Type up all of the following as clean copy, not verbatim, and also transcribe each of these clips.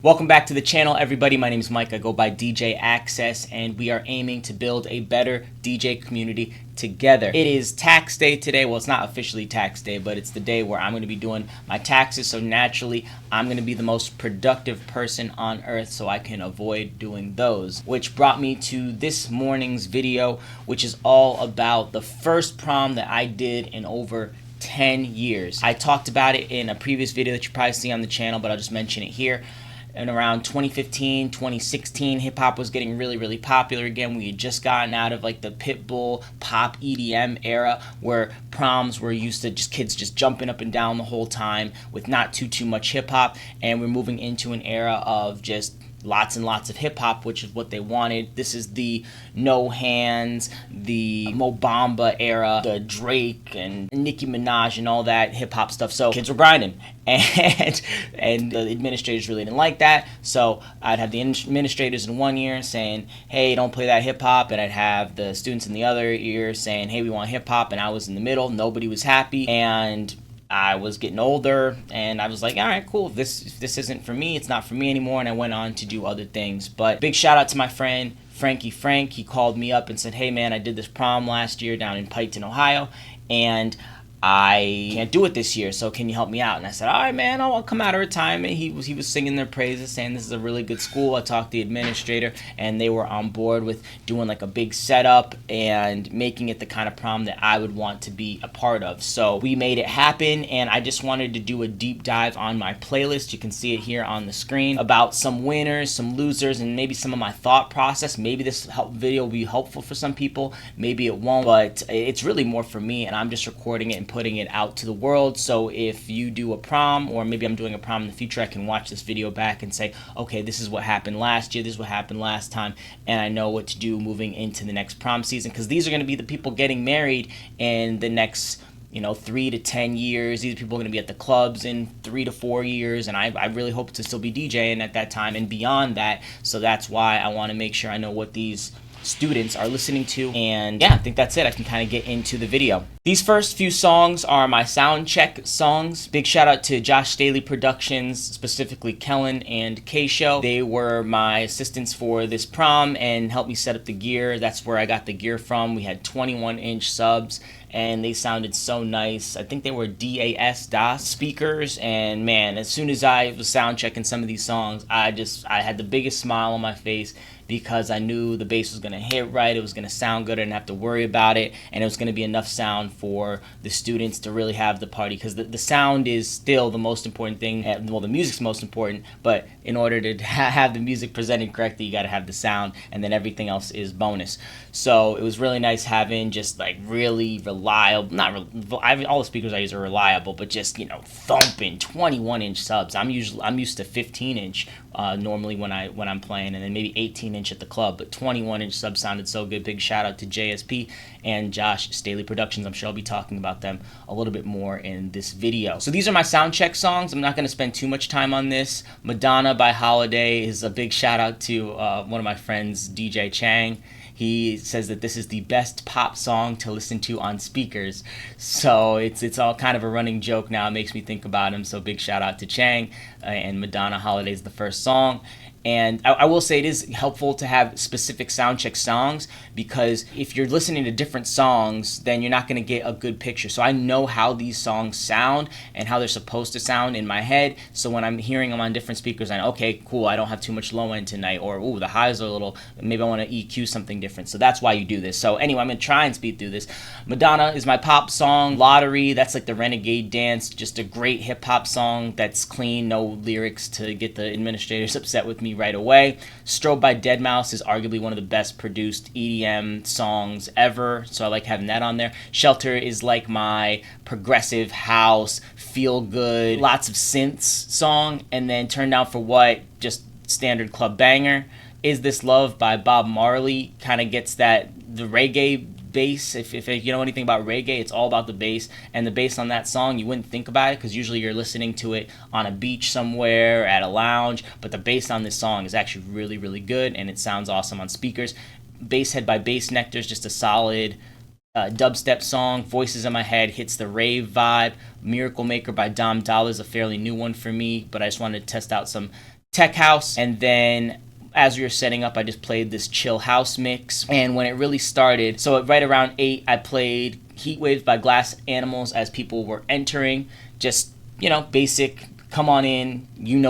Welcome back to the channel, everybody. My name is Mike. I go by DJAXCESS, and we are aiming to build a better DJ community together. It is tax day today. Well, it's not officially tax day, but it's the day where I'm going to be doing my taxes. So naturally, I'm going to be the most productive person on earth so I can avoid doing those. Which brought me to this morning's video, which is all about the first prom that I did in over 10 years. I talked about it in a previous video that you probably see on the channel, but I'll just mention it here. And around 2015, 2016, hip-hop was getting really popular again. We had just gotten out of like the Pitbull pop EDM era where proms were used to just kids just jumping up and down the whole time with not too much hip-hop, and we're moving into an era of just lots and lots of hip-hop, which is what they wanted. This is the No Hands, the Mo Bamba era, the Drake and Nicki Minaj and all that hip-hop stuff. So kids were grinding, and the administrators really didn't like that. So I'd have the administrators in one ear saying, hey, don't play that hip-hop, and I'd have the students in the other ear saying, hey, we want hip-hop, and I was in the middle. Nobody was happy, and I was getting older, and I was like, all right, cool. If this isn't for me, it's not for me anymore, and I went on to do other things. But big shout out to my friend Frankie Frank. He called me up and said, hey man, I did this prom last year down in Piketon, Ohio, and I can't do it this year, so can you help me out? And I said, all right, man, I'll come out of retirement. He was singing their praises, saying this is a really good school. I talked to the administrator, and they were on board with doing like a big setup and making it the kind of prom that I would want to be a part of. So we made it happen, and I just wanted to do a deep dive on my playlist. You can see it here on the screen about some winners, some losers, and maybe some of my thought process. Maybe this video will be helpful for some people, maybe it won't, but it's really more for me, and I'm just recording it and putting it out to the world. So if you do a prom, or maybe I'm doing a prom in the future, I can watch this video back and say, okay, this is what happened last year, this is what happened last time, and I know what to do moving into the next prom season, because these are going to be the people getting married in the next 3 to 10 years. These people are going to be at the clubs in 3 to 4 years, and I really hope to still be DJing at that time and beyond that. So that's why I want to make sure I know what these students are listening to, and yeah, I think that's it. I can kind of get into the video. These first few songs are my sound check songs. Big shout out to Josh Staley Productions, specifically Kellen and K-Show. They were my assistants for this prom and helped me set up the gear. That's where I got the gear from. We had 21-inch subs, and they sounded so nice. I think they were DAS speakers, and man, as soon as I was sound checking some of these songs, I had the biggest smile on my face, because I knew the bass was going to hit right, it was going to sound good, I didn't have to worry about it, and it was going to be enough sound for the students to really have the party, because the sound is still the most important thing. Well, the music's most important, but in order to have the music presented correctly, you got to have the sound, and then everything else is bonus. So it was really nice having just like really reliable, all the speakers I use are reliable, but just thumping 21-inch subs. I'm used to 15-inch normally when I'm playing, and then maybe 18-inch at the club, but 21-inch subs sounded so good. Big shout out to JSP and Josh Staley Productions. I'm sure I'll be talking about them a little bit more in this video. So these are my sound check songs. I'm not going to spend too much time on this. Madonna by Holiday is a big shout out to one of my friends, DJ Chang. He says that this is the best pop song to listen to on speakers. So it's all kind of a running joke now. It makes me think about him. So big shout out to Chang, and Madonna Holiday is the first song. And I will say it is helpful to have specific sound check songs, because if you're listening to different songs, then you're not going to get a good picture. So I know how these songs sound and how they're supposed to sound in my head. So when I'm hearing them on different speakers, I know, okay, cool, I don't have too much low end tonight, or ooh, the highs are a little, maybe I want to EQ something different. So that's why you do this. So anyway, I'm going to try and speed through this. Madonna is my pop song. Lottery, that's like the Renegade Dance, just a great hip hop song that's clean, no lyrics to get the administrators upset with me right away. Strobe by Deadmau5 is arguably one of the best produced EDM songs ever, so I like having that on there. Shelter is like my progressive house, feel good, lots of synths song. And then Turn Down for What, just standard club banger. Is This Love by Bob Marley kind of gets the reggae bass. If you know anything about reggae, it's all about the bass, and the bass on that song, you wouldn't think about it because usually you're listening to it on a beach somewhere, at a lounge, but the bass on this song is actually really good, and it sounds awesome on speakers. Basshead by Bass Nectar is just a solid dubstep song. Voices in My Head hits the rave vibe. Miracle Maker by Dom Dollar is a fairly new one for me, but I just wanted to test out some tech house, and then as we were setting up, I just played this chill house mix. And when it really started, so right around 8, I played Heat Waves by Glass Animals as people were entering. Just, basic, come on in,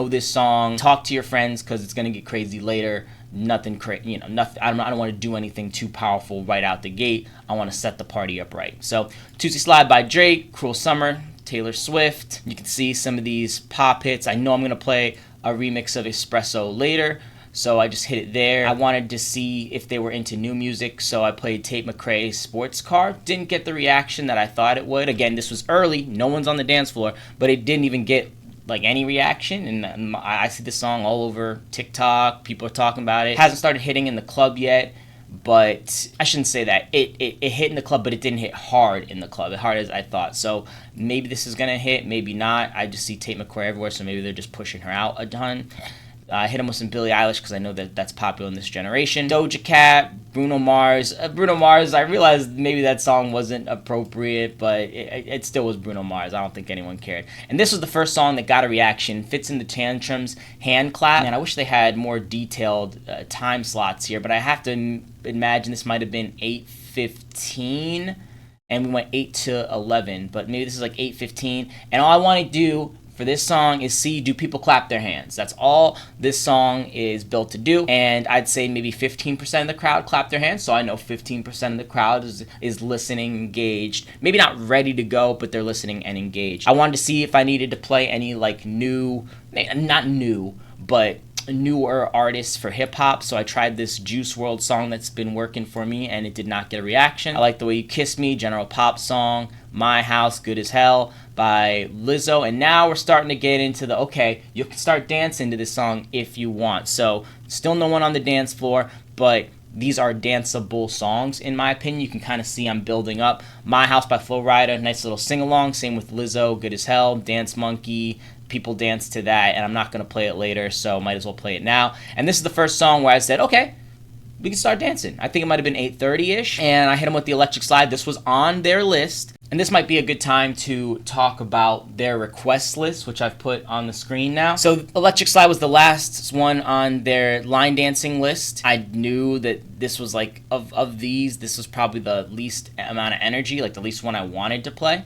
this song, talk to your friends because it's going to get crazy later. Nothing crazy, nothing. I don't want to do anything too powerful right out the gate. I want to set the party up right. So, Tootsie Slide by Drake, Cruel Summer, Taylor Swift. You can see some of these pop hits. I know I'm going to play a remix of Espresso later, so I just hit it there. I wanted to see if they were into new music, so I played Tate McRae's Sports Car. Didn't get the reaction that I thought it would. Again, this was early. No one's on the dance floor, but it didn't even get any reaction, and I see this song all over TikTok. People are talking about it. Hasn't started hitting in the club yet, but I shouldn't say that. It hit in the club, but it didn't hit hard in the club, as hard as I thought. So maybe this is gonna hit, maybe not. I just see Tate McRae everywhere, so maybe they're just pushing her out a ton. I hit him with some Billie Eilish because I know that that's popular in this generation. Doja Cat, Bruno Mars. I realized maybe that song wasn't appropriate, but it still was Bruno Mars. I don't think anyone cared. And this was the first song that got a reaction. Fits in the Tantrums hand clap. And I wish they had more detailed time slots here, but I have to imagine this might have been 8:15, and we went 8 to 11, but maybe this is like 8:15. And all I want to do for this song is do people clap their hands. That's all this song is built to do. And I'd say maybe 15% of the crowd clap their hands, so I know 15% of the crowd is listening, engaged. Maybe not ready to go, but they're listening and engaged. I wanted to see if I needed to play any newer artists for hip-hop, so I tried this Juice WRLD song that's been working for me, and it did not get a reaction. I Like the Way You Kiss Me, general pop song. My House, Good as Hell by Lizzo, and now we're starting to get into you can start dancing to this song if you want. So still no one on the dance floor, but these are danceable songs in my opinion. You can kind of see I'm building up. My House by Flo Rida, nice little sing-along. Same with Lizzo, Good as Hell, Dance Monkey. People dance to that, and I'm not going to play it later, so might as well play it now. And this is the first song where I said, okay, we can start dancing. I think it might have been 8:30-ish, and I hit them with the Electric Slide. This was on their list, and this might be a good time to talk about their request list, which I've put on the screen now. So Electric Slide was the last one on their line dancing list. I knew that this was of these, this was probably the least amount of energy, the least one I wanted to play.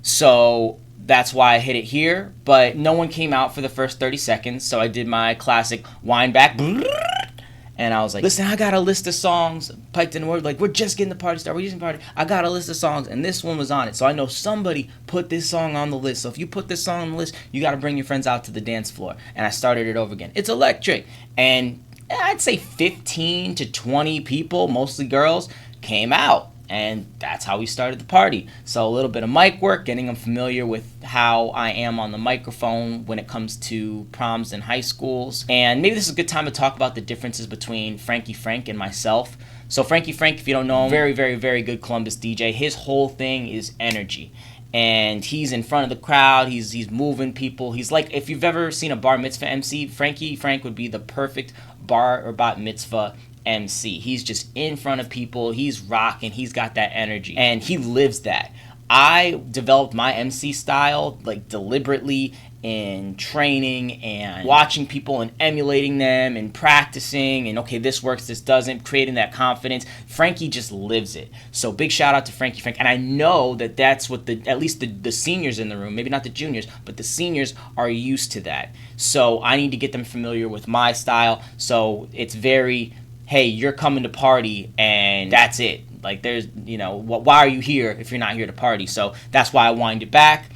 So that's why I hit it here, but no one came out for the first 30 seconds, so I did my classic wind back, and I was like, listen, I got a list of songs, piped in the word, we're just getting the party started, we're using party, I got a list of songs, and this one was on it, so I know somebody put this song on the list, so if you put this song on the list, you gotta bring your friends out to the dance floor, and I started it over again. It's electric, and I'd say 15 to 20 people, mostly girls, came out. And that's how we started the party. So a little bit of mic work, getting them familiar with how I am on the microphone when it comes to proms in high schools. And maybe this is a good time to talk about the differences between Frankie Frank and myself. So Frankie Frank, if you don't know him, very, very, very good Columbus DJ. His whole thing is energy. And he's in front of the crowd, he's moving people. He's like, if you've ever seen a bar mitzvah MC, Frankie Frank would be the perfect bar or bat mitzvah MC. He's just in front of people, he's rocking, he's got that energy, and he lives that. I developed my MC style deliberately in training and watching people and emulating them and practicing and okay, this works, this doesn't, creating that confidence. Frankie just lives it. So big shout out to Frankie Frank, and I know that that's what at least the seniors in the room, maybe not the juniors, but the seniors are used to that. So I need to get them familiar with my style. So it's very, hey, you're coming to party and that's it. There's, why are you here if you're not here to party? So that's why I wind it back.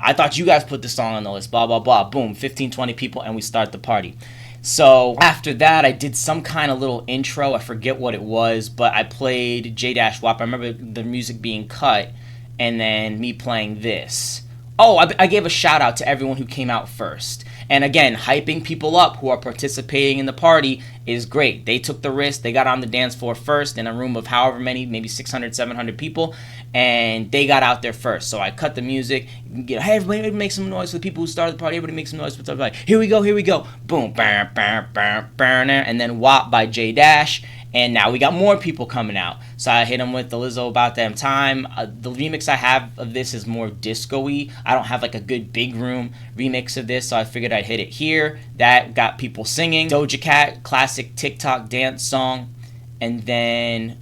I thought you guys put the song on the list, blah, blah, blah. Boom, 15, 20 people, and we start the party. So after that, I did some kind of little intro. I forget what it was, but I played J-WAP. I remember the music being cut and then me playing this. Oh, I gave a shout out to everyone who came out first. And again, hyping people up who are participating in the party is great. They took the risk. They got on the dance floor first in a room of however many, maybe 600, 700 people, and they got out there first. So I cut the music. Hey, everybody make some noise for the people who started the party. Everybody make some noise for the party. Here we go, here we go. Boom, and then WAP by J Dash. and now we got more people coming out. So I hit him with the Lizzo About Damn Time. The remix I have of this is more disco-y. I don't have like a good big room remix of this, so I figured I'd hit it here. That got people singing. Doja Cat, classic TikTok dance song. And then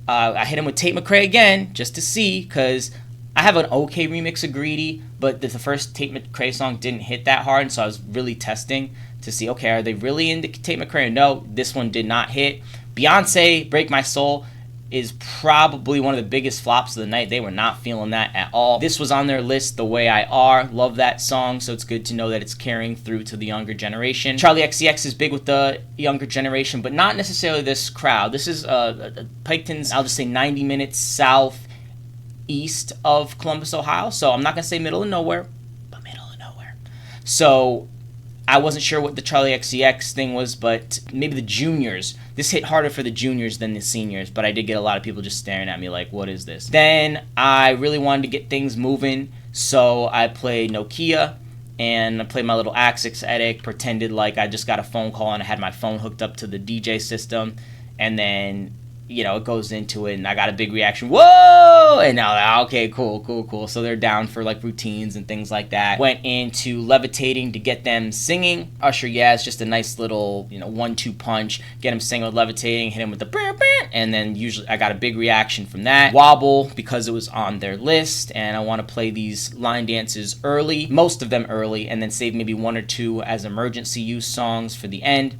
I hit him with Tate McRae again, just to see, because I have an okay remix of Greedy, but the first Tate McRae song didn't hit that hard, so I was really testing to see, okay, are they really into Tate McRae? No, this one did not hit. Beyonce, Break My Soul, is probably one of the biggest flops of the night. They were not feeling that at all. This was on their list, The Way I Are. Love that song, so it's good to know that it's carrying through to the younger generation. Charlie XCX is big with the younger generation, but not necessarily this crowd. This is Piketon's, I'll just say 90 minutes southeast of Columbus, Ohio. So I'm not going to say middle of nowhere, but middle of nowhere. So I wasn't sure what the Charlie XCX thing was, but maybe the juniors. This hit harder for the juniors than the seniors, but I did get a lot of people just staring at me like, what is this? Then I really wanted to get things moving, so I played Nokia, and I played my little Axcess edit, pretended like I just got a phone call and I had my phone hooked up to the DJ system, and then, you know, it goes into it, and I got a big reaction, whoa! And now, like, okay, cool. So they're down for, like, routines and things like that. Went into Levitating to get them singing. Usher, yeah, it's just a nice little, you know, 1-2 punch. Get them singing with Levitating, hit him with the brr, and then usually I got a big reaction from that. Wobble, because it was on their list, and I want to play these line dances early, most of them early, and then save maybe 1 or 2 as emergency use songs for the end.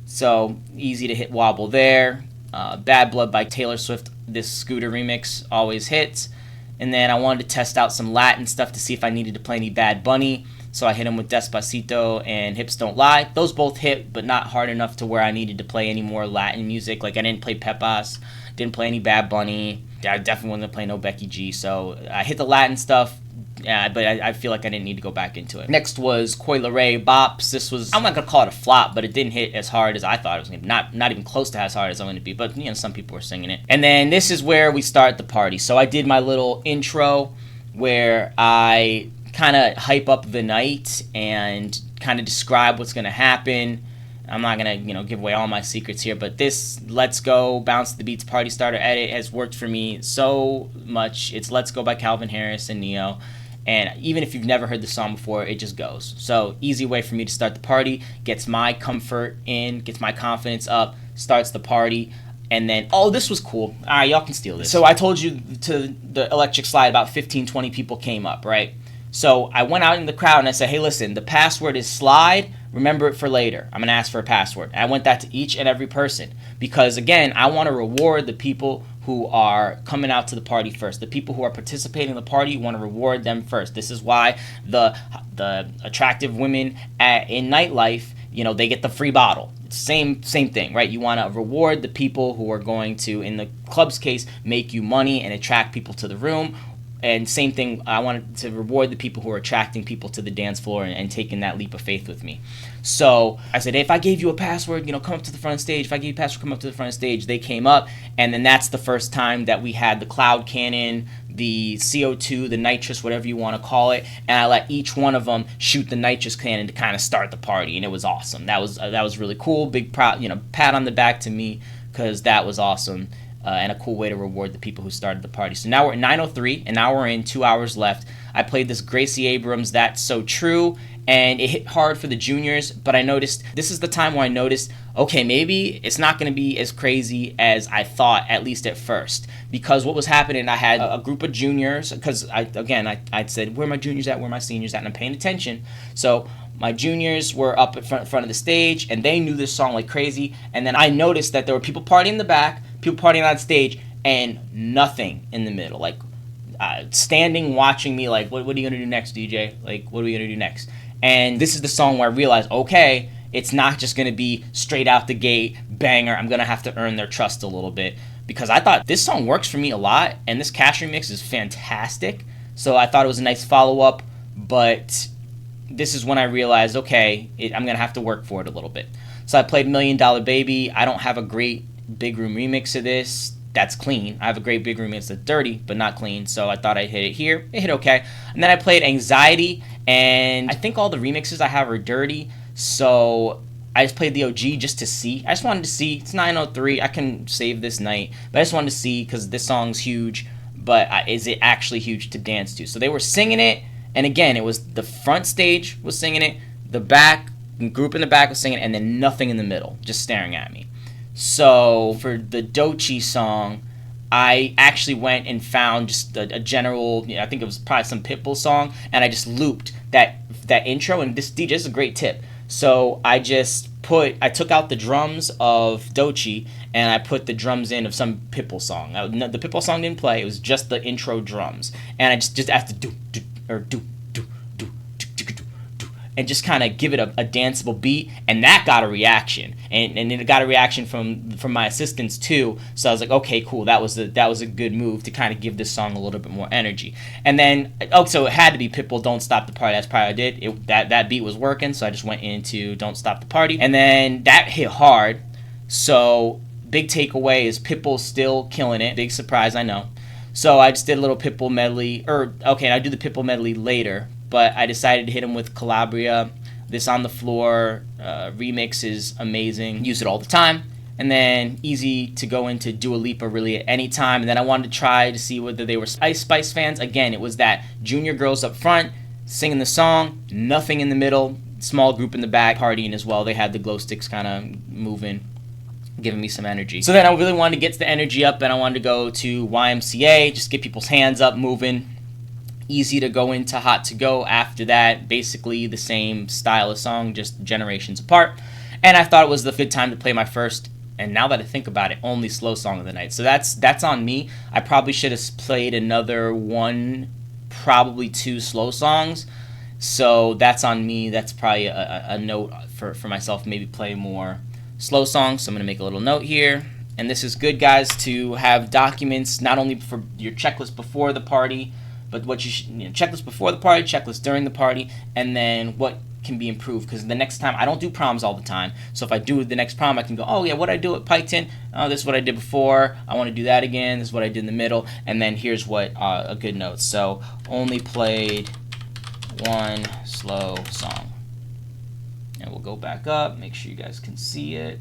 So, easy to hit Wobble there. Bad Blood by Taylor Swift, this Scooter remix, always hits. And then I wanted to test out some Latin stuff to see if I needed to play any Bad Bunny. So I hit him with Despacito and Hips Don't Lie. Those both hit, but not hard enough to where I needed to play any more Latin music. Like, I didn't play Pepas, didn't play any Bad Bunny. I definitely wasn't going to play no Becky G. So I hit the Latin stuff. Yeah, but I feel like I didn't need to go back into it. Next was Coi Leray, Bops. This was, I'm not going to call it a flop, but it didn't hit as hard as I thought it was going to be. Not even close to as hard as I'm going to be, but, you know, some people were singing it. And then this is where we start the party. So I did my little intro where I kind of hype up the night and kind of describe what's going to happen. I'm not going to, you know, give away all my secrets here, but this Let's Go, Bounce the Beats Party Starter edit has worked for me so much. It's Let's Go by Calvin Harris and Neo. And even if you've never heard the song before, it just goes. So, easy way for me to start the party. Gets my comfort in, gets my confidence up, starts the party. And then, oh, this was cool. All right, y'all can steal this. So, I told you to the electric slide, about 15, 20 people came up, right? So, I went out in the crowd and I said, hey, listen, the password is slide. Remember it for later. I'm going to ask for a password. And I went that to each and every person. Because, again, I want to reward the people who are coming out to the party first. The people who are participating in the party, you want to reward them first. This is why the attractive women in nightlife, you know, they get the free bottle. It's same thing, right? You want to reward the people who are going to, in the club's case, make you money and attract people to the room. And same thing, I wanted to reward the people who are attracting people to the dance floor and taking that leap of faith with me. So I said, hey, if I gave you a password, you know, come up to the front stage. If I gave you a password, come up to the front stage. They came up, and then that's the first time that we had the cloud cannon, the CO2, the nitrous, whatever you want to call it, and I let each one of them shoot the nitrous cannon to kind of start the party, and it was awesome. That was really cool. Big pat on the back to me, because that was awesome. And a cool way to reward the people who started the party. So now we're at 9:03, and now we're in 2 hours left. I played this Gracie Abrams, That's So True, and it hit hard for the juniors, but I noticed, this is the time where I noticed, okay, maybe it's not going to be as crazy as I thought, at least at first. Because what was happening, I had a group of juniors, because I said, where are my juniors at, where are my seniors at, and I'm paying attention. So my juniors were up in front of the stage, and they knew this song like crazy, and then I noticed that there were people partying in the back, people partying on stage, and nothing in the middle, like standing watching me like, what are you gonna do next, DJ? Like, what are we gonna do next? And this is the song where I realized, okay, it's not just gonna be straight out the gate banger. I'm gonna have to earn their trust a little bit, because I thought this song works for me a lot, and this Cash remix is fantastic. So I thought it was a nice follow-up, but this is when I realized, okay, I'm gonna have to work for it a little bit. So I played $1 Million Baby. I don't have a great big room remix of this that's clean. I have a great big room remix that's dirty but not clean, so I thought I'd hit it here. It hit okay. And then I played Anxiety, and I think all the remixes I have are dirty, so I just played the OG just to see. I just wanted to see. It's 9:03. I can save this night, but I just wanted to see because this song's huge. But is it actually huge to dance to? So they were singing it, and again, it was the front stage was singing it, the back group in the back was singing it, and then nothing in the middle, just staring at me. So for the Doechii song, I actually went and found just a general, I think it was probably some Pitbull song, and I just looped that intro. And this DJ is a great tip. So I took out the drums of Doechii and I put the drums in of some Pitbull song. The Pitbull song didn't play; it was just the intro drums, and I just have to do and just kind of give it a danceable beat, and that got a reaction, and it got a reaction from my assistants too. So I was like, okay, cool, that was a good move to kind of give this song a little bit more energy. And then so it had to be Pitbull, "Don't Stop the Party." That's probably what I did. That beat was working, so I just went into "Don't Stop the Party," and then that hit hard. So big takeaway is Pitbull still killing it. Big surprise, I know. So I just did a little Pitbull medley, I'll do the Pitbull medley later. But I decided to hit him with Calabria. This On the Floor remix is amazing. Use it all the time. And then easy to go into Dua Lipa really at any time. And then I wanted to try to see whether they were Ice Spice fans. Again, it was that junior girls up front singing the song, nothing in the middle, small group in the back partying as well. They had the glow sticks kind of moving, giving me some energy. So then I really wanted to get the energy up, and I wanted to go to YMCA, just get people's hands up, moving. Easy to go into Hot to Go after that. Basically the same style of song, just generations apart. And I thought it was the good time to play my first, and now that I think about it, only slow song of the night. So that's on me. I probably should have played another one, probably two slow songs. So that's on me. That's probably a note for myself, maybe play more slow songs. So I'm going to make a little note here. And this is good, guys, to have documents not only for your checklist before the party, but what you should, checklist before the party, checklist during the party, and then what can be improved. Because the next time, I don't do proms all the time. So if I do the next prom, I can go, oh yeah, what I do at Piketon? Oh, this is what I did before. I want to do that again. This is what I did in the middle. And then here's what a good note. So only played one slow song. And we'll go back up, make sure you guys can see it.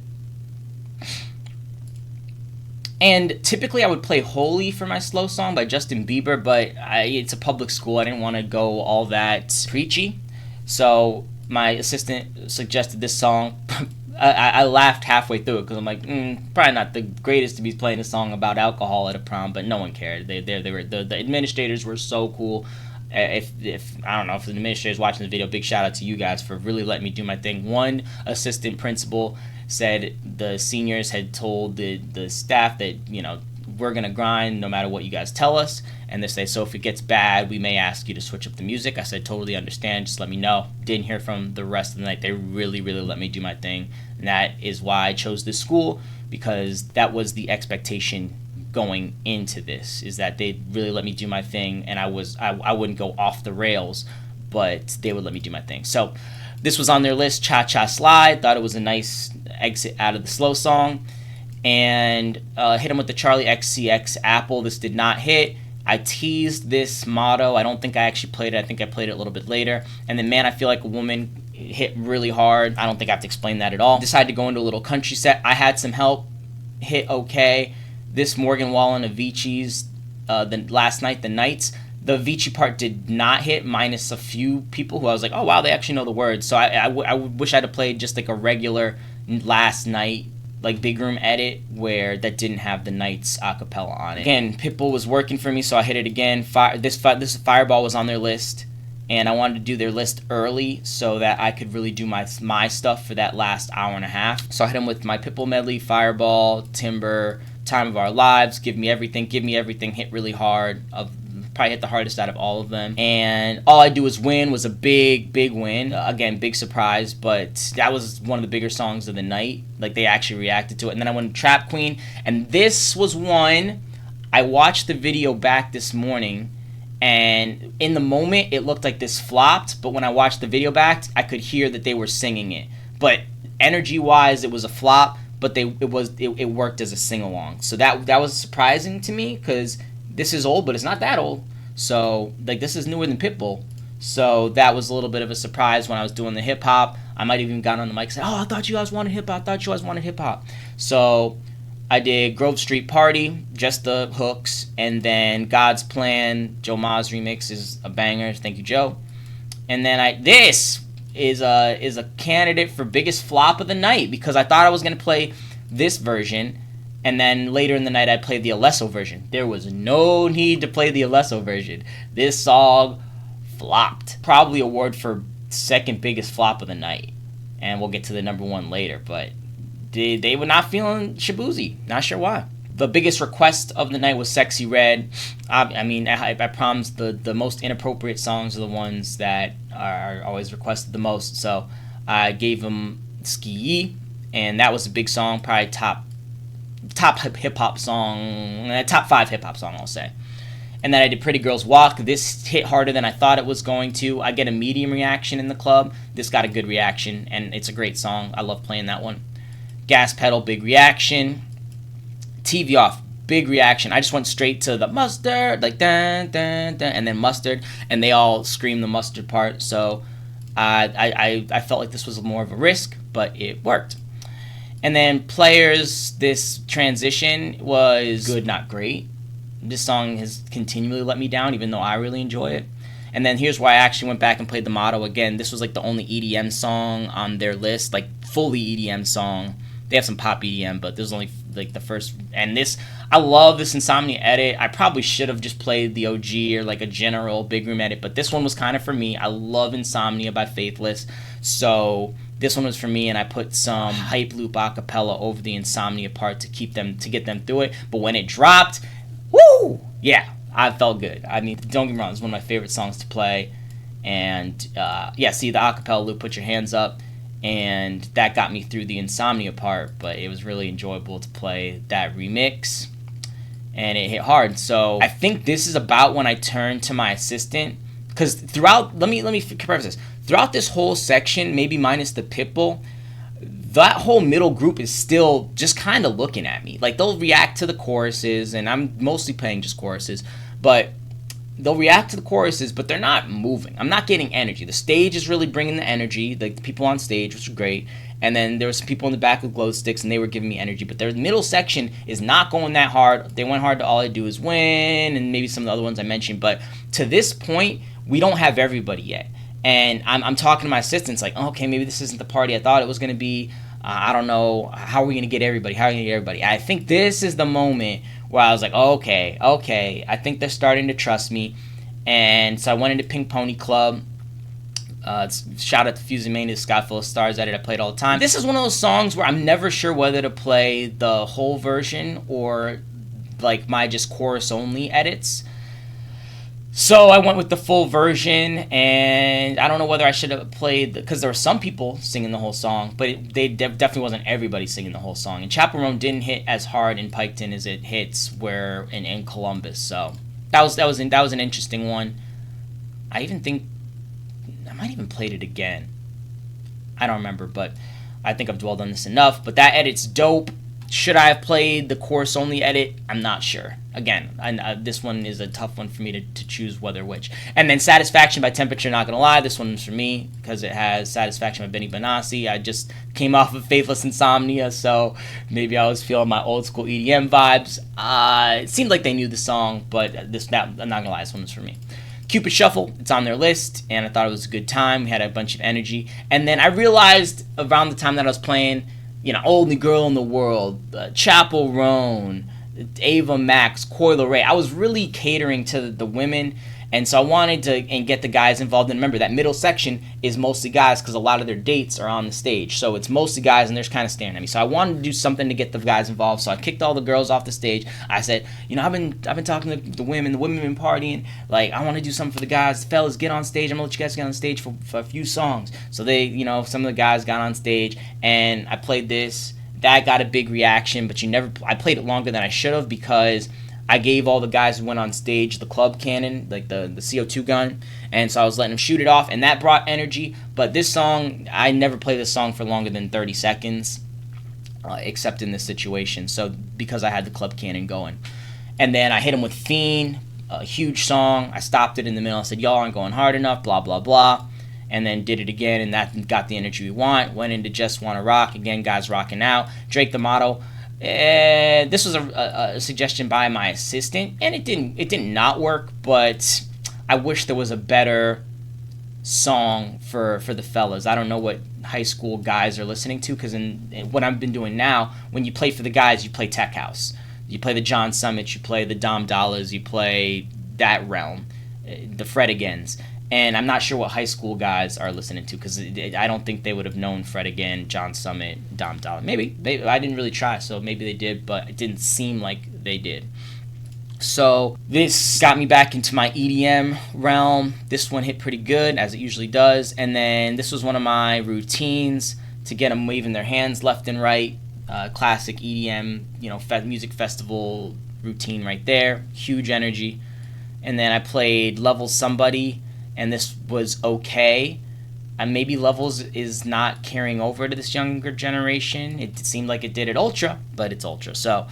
And typically I would play Holy for my slow song by Justin Bieber, but it's a public school. I didn't want to go all that preachy. So my assistant suggested this song. I laughed halfway through it because I'm like, probably not the greatest to be playing a song about alcohol at a prom, but no one cared. The administrators were so cool. If I don't know if the administrator's watching the video, big shout out to you guys for really letting me do my thing. One assistant principal said the seniors had told the staff that, we're going to grind no matter what you guys tell us. And they say, so if it gets bad, we may ask you to switch up the music. I said, totally understand. Just let me know. Didn't hear from the rest of the night. They really, really let me do my thing. And that is why I chose this school, because that was the expectation going into this, is that they'd really let me do my thing. And I wouldn't go off the rails, but they would let me do my thing. So this was on their list, Cha Cha Slide. Thought it was a nice exit out of the slow song. And hit him with the Charlie XCX Apple. This did not hit. I teased this motto. I don't think I actually played it. I think I played it a little bit later. And then Man, I Feel Like a Woman hit really hard. I don't think I have to explain that at all. Decided to go into a little country set. I had some help. Hit okay. This Morgan Wallen Avicii's the last night, the Nights. The Avicii part did not hit, minus a few people who I was like, oh, wow, they actually know the words. So I wish I'd have played just like a regular Last Night, like big room edit, where that didn't have the Nights acapella on it. Again, Pitbull was working for me, so I hit it again. This Fireball was on their list, and I wanted to do their list early so that I could really do my stuff for that last hour and a half. So I hit them with my Pitbull medley, Fireball, Timber, Time of Our Lives, Give Me Everything, hit really hard. Probably hit the hardest out of all of them. And All I Do Is Win was a big win. Again, big surprise, but that was one of the bigger songs of the night. Like, they actually reacted to it. And then I went Trap Queen, and this was one I watched the video back this morning, and in the moment it looked like this flopped, but when I watched the video back, I could hear that they were singing it. But energy wise, it was a flop, but it worked as a sing-along. So that was surprising to me, because this is old, but it's not that old. So, like, this is newer than Pitbull. So that was a little bit of a surprise when I was doing the hip-hop. I might have even gotten on the mic and said, oh, I thought you guys wanted hip-hop. I thought you guys wanted hip-hop. So I did Grove Street Party, just the hooks, and then God's Plan, Joe Ma's remix is a banger. Thank you, Joe. And then this is a candidate for biggest flop of the night, because I thought I was going to play this version, and then later in the night I played the Alesso version. There was no need to play the Alesso version. This song flopped. Probably award for second biggest flop of the night, and we'll get to the number one later, but they were not feeling Shaboozey. Not sure why. The biggest request of the night was Sexy Red. I mean, I promise the most inappropriate songs are the ones that are always requested the most. So I gave him Ski Yee, and that was a big song, probably top hip-hop song, top 5 hip-hop song, I'll say. And then I did Pretty Girls Walk. This hit harder than I thought it was going to. I get a medium reaction in the club. This got a good reaction, and it's a great song. I love playing that one. Gas Pedal, big reaction. TV Off, big reaction. I just went straight to the mustard, like dun dun dun, and then mustard, and they all scream the mustard part. So I felt like this was more of a risk, but it worked. And then Players, this transition was good, not great. This song has continually let me down, even though I really enjoy it. And then here's why I actually went back and played the motto again. This was like the only EDM song on their list, like fully EDM song. They have some pop EDM, but this was only like the first. And this, I love this Insomnia edit. I probably should have just played the OG or like a general big room edit, but this one was kind of for me. I love Insomnia by Faithless, so this one was for me, and I put some hype loop acapella over the Insomnia part to get them through it. But when it dropped, woo! Yeah, I felt good. I mean, don't get me wrong, it's one of my favorite songs to play. And yeah, see the acapella loop, Put Your Hands Up, and that got me through the Insomnia part. But it was really enjoyable to play that remix, and it hit hard. So I think this is about when I turned to my assistant, because throughout, let me preface this. Throughout this whole section, maybe minus the Pitbull, that whole middle group is still just kind of looking at me. Like, they'll react to the choruses, and I'm mostly playing just choruses, but they'll react to the choruses, but they're not moving. I'm not getting energy. The stage is really bringing the energy, the people on stage, which are great, and then there were some people in the back with glow sticks, and they were giving me energy, but their middle section is not going that hard. They went hard to All I Do Is Win, and maybe some of the other ones I mentioned, but to this point, we don't have everybody yet. And I'm talking to my assistants like, oh, okay, maybe this isn't the party I thought it was going to be. I don't know. How are we going to get everybody? I think this is the moment where I was like, okay. I think they're starting to trust me. And so I went into Pink Pony Club. Shout out to Fusing Mania, Sky Full of Stars edit. I played all the time. This is one of those songs where I'm never sure whether to play the whole version or like my just chorus only edits. So I went with the full version, and I don't know whether I should have played, because there were some people singing the whole song, but they definitely wasn't everybody singing the whole song. And Chapel Roan didn't hit as hard in Piketon as it hits where in Columbus. So that was an interesting one. I even think I might even played it again. I don't remember, but I think I've dwelled on this enough. But that edit's dope. Should I have played the chorus only edit? I'm not sure. Again, this one is a tough one for me to choose whether which. And then Satisfaction by Temperature, not gonna lie, this one's for me because it has Satisfaction by Benny Benassi. I just came off of Faithless Insomnia, so maybe I was feeling my old school EDM vibes. It seemed like they knew the song, but I'm not gonna lie, this one was for me. Cupid Shuffle, it's on their list, and I thought it was a good time. We had a bunch of energy. And then I realized around the time that I was playing, Only Girl in the World, Chapel Roan, Ava Max, Coil Ray. I was really catering to the women, and so I wanted to get the guys involved. And remember, that middle section is mostly guys because a lot of their dates are on the stage. So it's mostly guys, and they're just kind of staring at me. So I wanted to do something to get the guys involved. So I kicked all the girls off the stage. I said, I've been talking to the women. The women have been partying. Like, I want to do something for the guys. Fellas, get on stage. I'm going to let you guys get on stage for a few songs. So they, some of the guys got on stage, and I played this. That got a big reaction, but I played it longer than I should have because I gave all the guys who went on stage the club cannon, like the CO2 gun, and so I was letting them shoot it off, and that brought energy. But this song, I never play this song for longer than 30 seconds, except in this situation, so because I had the club cannon going. And then I hit him with Fiend, a huge song. I stopped it in the middle. I said, y'all aren't going hard enough, blah, blah, blah. and then did it again, and that got the energy we want. Went into Just Wanna Rock again, guys rocking out. Drake the Motto. This was a suggestion by my assistant, and it didn't not work, but I wish there was a better song for the fellas. I don't know what high school guys are listening to, because in what I've been doing now, when you play for the guys, you play Tech House, you play the John Summit, you play the Dom Dollars, you play that realm, the Fred Agains. And I'm not sure what high school guys are listening to, because I don't think they would have known Fred Again, John Summit, Dom Dollar. Maybe. I didn't really try, so maybe they did, but it didn't seem like they did. So this got me back into my EDM realm. This one hit pretty good, as it usually does. And then this was one of my routines to get them waving their hands left and right. Classic EDM, music festival routine right there. Huge energy. And then I played Levels Somebody, and this was okay. Maybe Levels is not carrying over to this younger generation. It seemed like it did at Ultra, but it's Ultra. So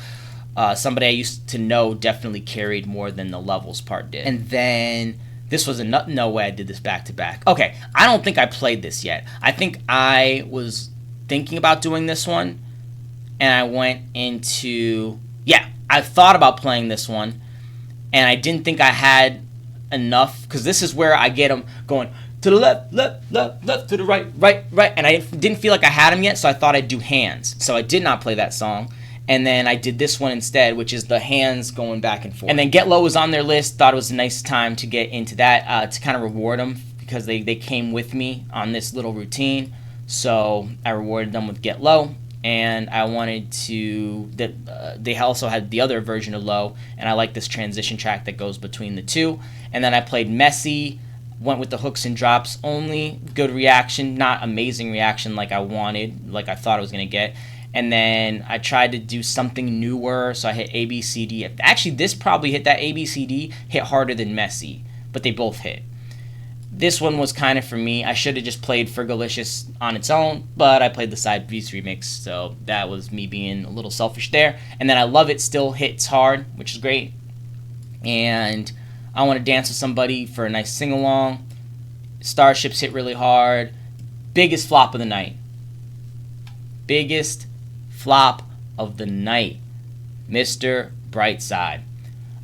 somebody I used to know definitely carried more than the Levels part did. And then this was no way I did this back to back. Okay, I don't think I played this yet. I think I was thinking about doing this one, and I went into, I thought about playing this one, and I didn't think I had enough, because this is where I get them going to the left, to the right, right, and I didn't feel like I had them yet, so I thought I'd do hands. So I did not play that song, and then I did this one instead, which is the hands going back and forth. And then Get Low was on their list. Thought it was a nice time to get into that, to kind of reward them, because they came with me on this little routine. So I rewarded them with Get Low, and I wanted to, they also had the other version of Low, and I like this transition track that goes between the two. And then I played Messy, went with the hooks and drops only. Good reaction, not amazing reaction like I wanted, like I thought I was going to get. And then I tried to do something newer, so I hit A, B, C, D. Actually, this probably hit that A, B, C, D, hit harder than Messy, but they both hit. This one was kind of for me. I should have just played Fergalicious on its own, but I played the Side Beats remix, so that was me being a little selfish there. And then I Love It still hits hard, which is great. And I Want to Dance with Somebody for a nice sing-along. Starships hit really hard. Biggest flop of the night. Biggest flop of the night. Mr. Brightside.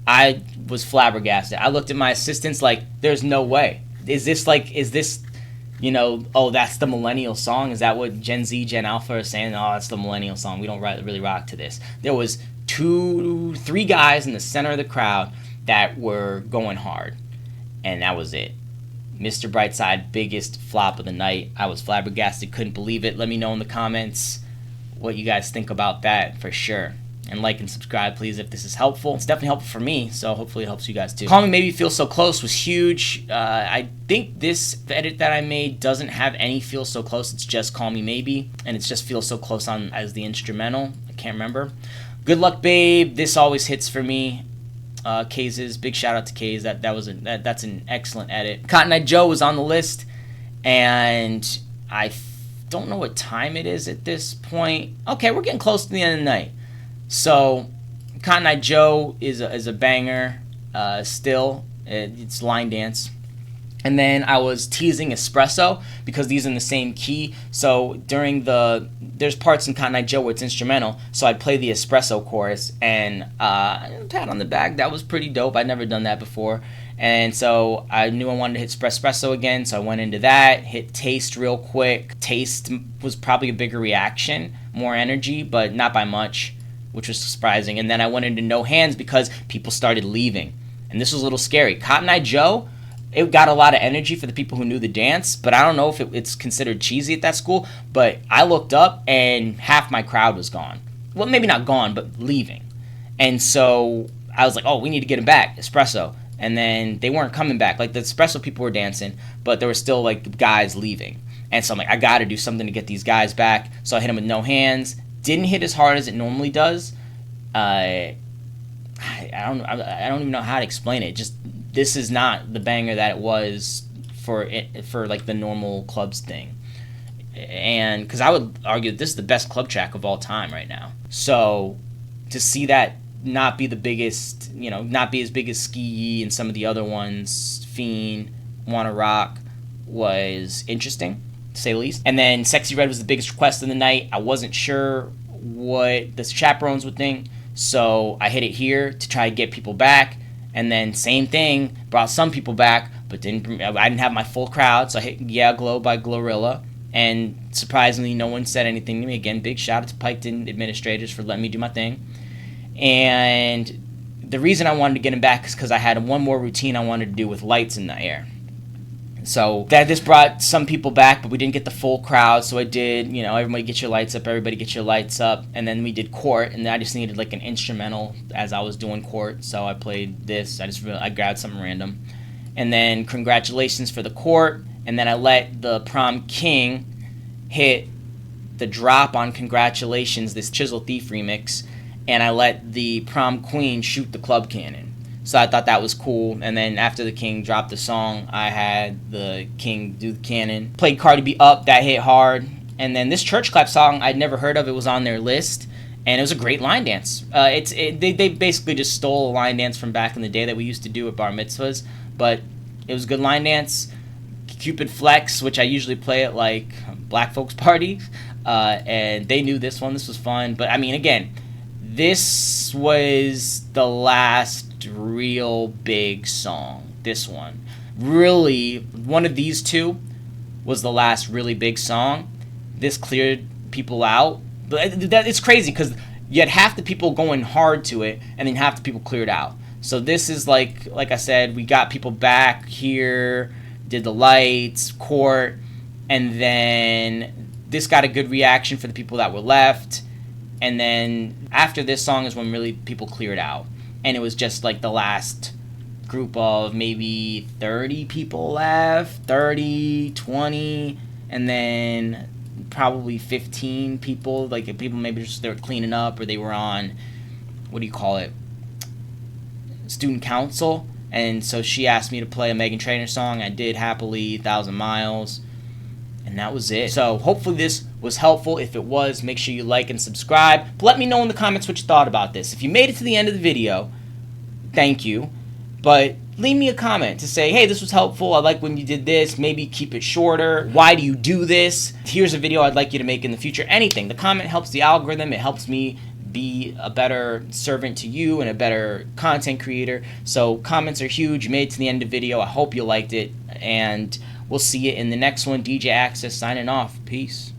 I was flabbergasted. I looked at my assistants like, there's no way. Is this, that's the millennial song? Is that what Gen Z, Gen Alpha are saying? Oh, that's the millennial song. We don't really rock to this. There was 3 guys in the center of the crowd that were going hard, and that was it. Mr. Brightside, biggest flop of the night. I was flabbergasted, couldn't believe it. Let me know in the comments what you guys think about that for sure. And like and subscribe, please, if this is helpful. It's definitely helpful for me, so hopefully it helps you guys too. Call Me Maybe Feel So Close was huge. I think this edit that I made doesn't have any Feel So Close. It's just Call Me Maybe, and it's just Feel So Close on as the instrumental. I can't remember. Good Luck Babe. This always hits for me. Kaze's, big shout out to Kaze. That's an excellent edit. Cotton Eye Joe was on the list, and I don't know what time it is at this point. Okay, we're getting close to the end of the night. So, Cotton Eye Joe is a banger still. It's line dance. And then I was teasing Espresso because these are in the same key. So there's parts in Cotton Eye Joe where it's instrumental. So I'd play the Espresso chorus, and pat on the back. That was pretty dope. I'd never done that before. And so I knew I wanted to hit Espresso again, so I went into that, hit Taste real quick. Taste was probably a bigger reaction, more energy, but not by much, which was surprising. And then I went into No Hands because people started leaving. And this was a little scary. Cotton Eye Joe, it got a lot of energy for the people who knew the dance, but I don't know if it's considered cheesy at that school. But I looked up, and half my crowd was gone. Well, maybe not gone, but leaving. And so I was like, oh, we need to get him back, Espresso. And then they weren't coming back. Like, the Espresso people were dancing, but there were still, like, guys leaving. And so I'm like, I got to do something to get these guys back. So I hit him with No Hands. Didn't hit as hard as it normally does. I don't even know how to explain it. Just, this is not the banger that it was for like the normal clubs thing. And because I would argue that this is the best club track of all time right now. So to see that not be the biggest, not be as big as Ski Yee and some of the other ones, Fiend, Wanna Rock, was interesting, to say the least. And then Sexy Red was the biggest request of the night. I wasn't sure what the chaperones would think, so I hit it here to try to get people back. And then same thing, brought some people back, but I didn't have my full crowd, so I hit Yeah Glow by Glorilla. And surprisingly, no one said anything to me. Again, big shout out to Piketon administrators for letting me do my thing. And the reason I wanted to get him back is because I had one more routine I wanted to do with lights in the air. So this brought some people back, but we didn't get the full crowd. So I did, everybody get your lights up, everybody get your lights up. And then we did court, and I just needed like an instrumental as I was doing court. So I played this. I grabbed something random. And then congratulations for the court. And then I let the prom king hit the drop on congratulations, this Chisel Thief remix. And I let the prom queen shoot the club cannon. So I thought that was cool. And then after the king dropped the song, I had the king do the cannon. Played Cardi B Up, that hit hard. And then this church clap song I'd never heard of. It was on their list, and it was a great line dance. They basically just stole a line dance from back in the day that we used to do at bar mitzvahs, but it was a good line dance. Cupid Flex, which I usually play at like black folks parties, and they knew this one. This was fun. But I mean, again, this was the last real big song. This one, really, one of these two was the last really big song. This cleared people out, but it's crazy because you had half the people going hard to it, and then half the people cleared out. So this is like I said, we got people back here, did the lights, court, and then this got a good reaction for the people that were left. And then after this song is when really people cleared out. And it was just like the last group of maybe 30 people left, 30, 20, and then probably 15 people. Like people maybe just they were cleaning up or they were on, student council. And so she asked me to play a Meghan Trainor song. I did happily, 1,000 Miles. And that was it. So hopefully this was helpful. If it was, make sure you like and subscribe. But let me know in the comments what you thought about this. If you made it to the end of the video, thank you. But leave me a comment to say, hey, this was helpful. I like when you did this. Maybe keep it shorter. Why do you do this? Here's a video I'd like you to make in the future. Anything. The comment helps the algorithm. It helps me be a better servant to you and a better content creator. So comments are huge. You made it to the end of the video. I hope you liked it. And we'll see you in the next one. DJ Access signing off. Peace.